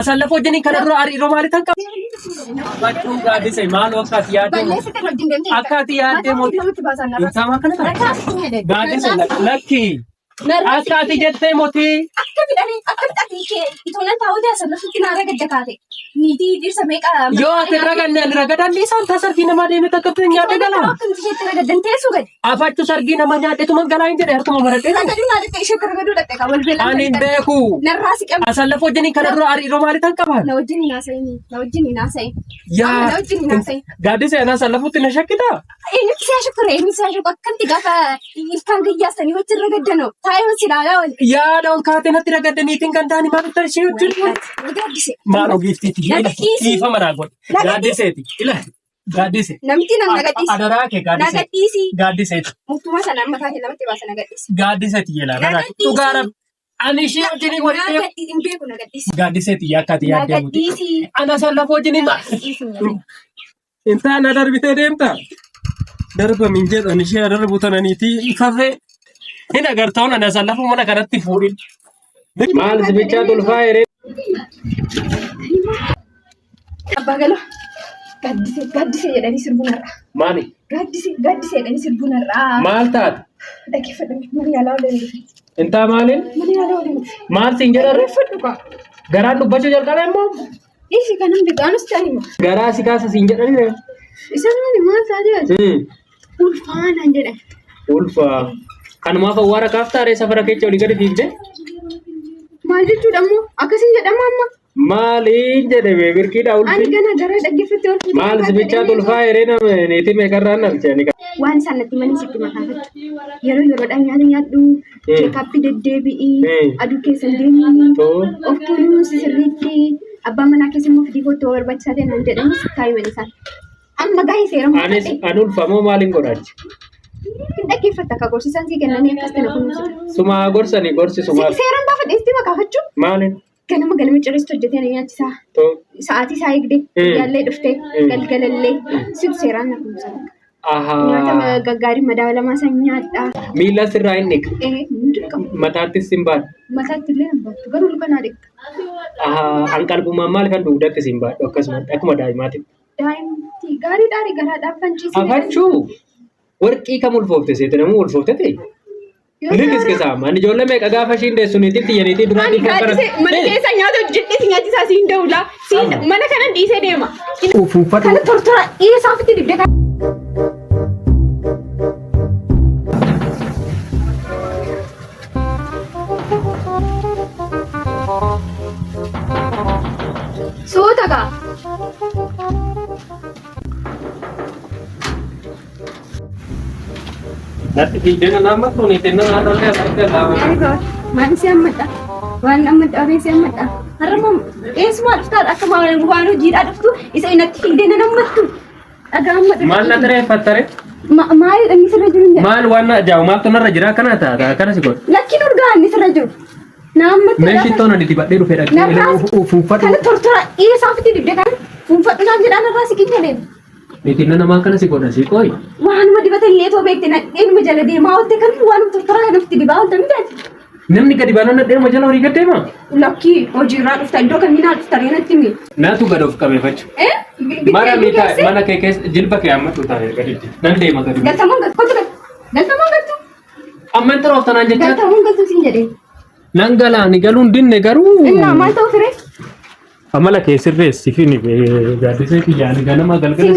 Asalafo jeni kana dura ari romali tanka. Batu gadi se maal wakati yaade mo. Akati yaade mo. Sama kana. Gadi se lakki. Akati jette moti. Akati dani akati ke itona taawde asalafo kinara gadda kaate. Niti dirsa meeqa. Yo ate ragadan ni san tasarfi nama deeme takkatu nyaade gala. Akati jette ragadan teesu gad. Afachu sargi nama nyaade tuma gala injede hartuma marate. Ragadu na dette ishe ragadu datte ka wal bela. Ani beeku. Narrasi qab. Asalafo jeni kana dura ari romali tanka ba. Na wajjini naasai. Ya. Gadi se ana asalafo tina shakita. Ini kisah syukur kan tiga ka ilkan giyasa ni wajjin ragadano. Tayo silala wal. Ya dong kaate natti ragadani tingkandani maalitta ishee hojjetu. Gadise. Maal ogeessiti ifa mana godhe gaaddiseeti ila gaaddise namti nam nagadisi adaraa kee nagadisi gaaddiseeti mutuma sana mataa kee lamatti baasa nagadisi gaaddiseeti jela dhugaara ani ishee wajjin godhe hin beeku nagadisi gaaddiseeti yakkaati yaaddeemuti nagadisi ana sallafoo wajjin intaan darbitee deemta darba min jedhan ishee darbu tananiiti kafee hin agartaun ana sallafoo mana kanatti fuudhin maal sibichaa tulfaa yeree Abbaa Galoo gaaddise jedhanii sirbunarraa. Maali? Gaaddise jedhanii sirbunarraa. Maal taate? Dhaggeeffadhu mana yaalaa waliin dhufe. Intaa maaliin? Mana yaalaa waliin dhufe. Maal siin jedharre? Dhaggeeffadhu kaa. Garaan dubbachuu jalqabe immoo? Dhiisi kan hundi gaanus ta'anii moo? Garaa si kaasa siin jedhanii? Isaan maali maal taatee? Ulfaanaan jedhan. Ulfaa. Kanumaaf awwaara kaaftaaree safara keessa olii gadi fiigdee? Maal jechuudha ammoo? Akkasiin jedhama amma? Maaliin jedhame birkiidha ulfi? Ani gana gara dhaggeeffattee olfi. Maal sibichaa tulfaa yeree nama neetii meeqarraan nalchanii qaba? Waan isaan natti manii sitti makaafatu. Yeroodhaan nyaata nyaadhu. Cheekaappii deddeebi'ii. Aduu keessa deemii. Of kunuunsi sirriitti. Abbaa manaa keessa immoo fidii koottoo barbaachisaa ta'e naan jedhanis kaayuman isaan. Amma gaa'ii seeramu. Ani ulfamoo maaliin godhaachi? Dhaggeeffatta akka gorsiisaan sii kennanii akkas ta'e na kunuunsita. Sumaa gorsanii gorsi sumaa. Seeraan gaafa dheestii makaafachuu. Maaliin? Ganama galma cirreessitu hojjetee na nyaachisaa. Sa'aatii isaa eegdee yaallee dhuftee galgalallee siif seeraan na kunuunsata. Nyaata gaggaarii madaalamaa san nyaadhaa. Miila sirraa hin dhiqu. Dirqama. Mataattis hin baadhu. Mataatti illee hin baattu garuu luka naa dhiqxa. Hanqalbumaan maaliif kan dugdatti hin baadhu akkasuma akkuma daa'imaati. Daa'imti gaarii dhaarii garaadhaaf fanciisee. Afachuu warqii kam ulfoofte seete namuu ulfoofte ta'e. Lilis keessa man ijoollee meeqa gaafa ishiin deessuniitti tiyyaniitti duraan dhiibbaa kana. Mana keessa nyaata hojjedhee nyaachisaa siin da'uula. Mana kanan dhiisee deema. Kana tortora dhiyeessaa ofitti dibdee kan. Suuta gaa. Nanti fiigdee nama tuni tenna naannoo akka lama. Waan si ammadha. Waan ammadha abee si ammadha. Har'ammoo eessumaa dhuftaadha akka waan hojiidhaa dhuftu isa inatti fiigdee na nammattu. Dhagaa ammadha. Maal na tireeffattare? Maalidha inni sirra jiru jedha. Maal waan ajaa'ibu maaltu narra jira kana taata akkana si godha. Lakkiin urgaa inni sirra jiru. Naammattu. Meeshii toona dibadhee dhufee dhaqee uffufadhu. Kana tortora dhiyeessaa ofitti dibdee kan uffadhu naan jedhaan irraa si kinya deema. Niitiin nama akkana si godha si qooyi. Waanuma dibata illee too beekte nadheenuma jala deemaa oolte kan waanuma tortoraa kan ofitti dibaa oolte mitaati. Namni gadi baanaan nadheenuma jala horii gad deema. Lakkii hojiirraa dhufta iddoo kamiinaa dhufta reenatti himi. Naatu gad of qabeeffachu. Mara miitaa mana kee keessa jilba kee hammadhu taa'e gaditti. Nan deema gadi. Galtamuun galtu. Amman xiroof tanaan jechaa. Galtamuun galtu siin jedhee. Nan galaan galuun dinne garuu. Innaa maal ta'u firee? Amala kee sirreessi fi gaaddisee fi yaani ganama galgala.